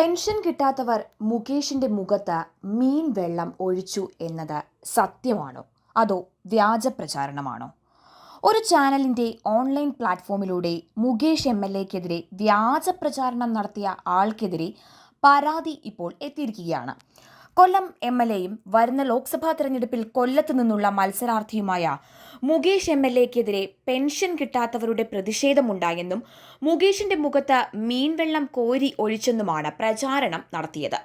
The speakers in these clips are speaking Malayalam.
പെൻഷൻ കിട്ടാത്തവർ മുകേഷിന്റെ മുഖത്ത് മീൻ വെള്ളം ഒഴിച്ചു എന്നത് സത്യമാണോ അതോ വ്യാജ പ്രചാരണമാണോ? ഒരു ചാനലിന്റെ ഓൺലൈൻ പ്ലാറ്റ്ഫോമിലൂടെ മുകേഷ് MLA-ക്കെതിരെ വ്യാജ പ്രചാരണം നടത്തിയ ആൾക്കെതിരെ പരാതി ഇപ്പോൾ എത്തിയിരിക്കുകയാണ്. കൊല്ലം MLA-യും വരുന്ന ലോക്സഭാ തെരഞ്ഞെടുപ്പിൽ കൊല്ലത്ത് നിന്നുള്ള മത്സരാർത്ഥിയുമായ മുകേഷ് MLA-ക്കെതിരെ പെൻഷൻ കിട്ടാത്തവരുടെ പ്രതിഷേധമുണ്ടായെന്നും മുകേഷിന്റെ മുഖത്ത് മീൻവെള്ളം കോരി ഒഴിച്ചെന്നുമാണ് പ്രചാരണം നടത്തിയത്.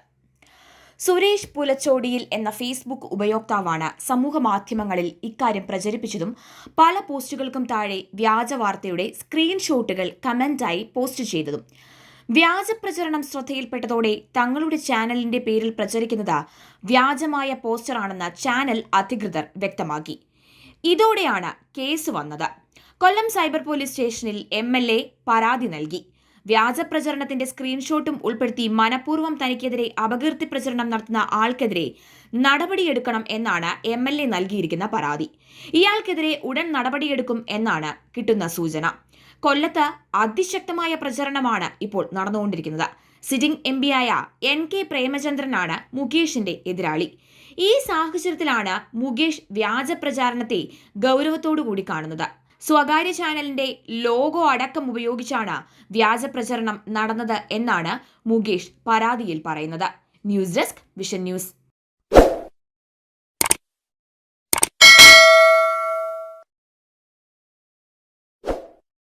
സുരേഷ് പുലച്ചോടിയിൽ എന്ന ഫേസ്ബുക്ക് ഉപയോക്താവാണ് സമൂഹമാധ്യമങ്ങളിൽ ഇക്കാര്യം പ്രചരിപ്പിച്ചതും പല പോസ്റ്റുകൾക്കും താഴെ വ്യാജ വാർത്തയുടെ സ്ക്രീൻഷോട്ടുകൾ കമന്റായി പോസ്റ്റ് ചെയ്തതും. വ്യാജ പ്രചരണം ശ്രദ്ധയിൽപ്പെട്ടതോടെ തങ്ങളുടെ ചാനലിന്റെ പേരിൽ പ്രചരിക്കുന്നത് വ്യാജമായ പോസ്റ്ററാണെന്ന് ചാനൽ അധികൃതർ വ്യക്തമാക്കി. ഇതോടെയാണ് കേസ് വന്നത്. കൊല്ലം സൈബർ പോലീസ് സ്റ്റേഷനിൽ MLA പരാതി നൽകി. വ്യാജ പ്രചരണത്തിന്റെ സ്ക്രീൻഷോട്ടും ഉൾപ്പെടുത്തി മനഃപൂർവ്വം തനിക്കെതിരെ അപകീർത്തി പ്രചരണം നടത്തുന്ന ആൾക്കെതിരെ നടപടിയെടുക്കണം എന്നാണ് MLA നൽകിയിരിക്കുന്ന പരാതി. ഇയാൾക്കെതിരെ ഉടൻ നടപടിയെടുക്കും എന്നാണ് കിട്ടുന്ന സൂചന. കൊല്ലത്ത് അതിശക്തമായ പ്രചരണമാണ് ഇപ്പോൾ നടന്നുകൊണ്ടിരിക്കുന്നത്. സിറ്റിംഗ് MP-യായ NK പ്രേമചന്ദ്രനാണ് മുകേഷിന്റെ എതിരാളി. ഈ സാഹചര്യത്തിലാണ് മുകേഷ് വ്യാജ പ്രചാരണത്തെ ഗൗരവത്തോടുകൂടി കാണുന്നത്. സ്വകാര്യ ചാനലിന്റെ ലോഗോ അടക്കം ഉപയോഗിച്ചാണ് വ്യാജ പ്രചരണം നടന്നത് എന്നാണ് മുകേഷ് പരാതിയിൽ പറയുന്നത്. News desk vision news.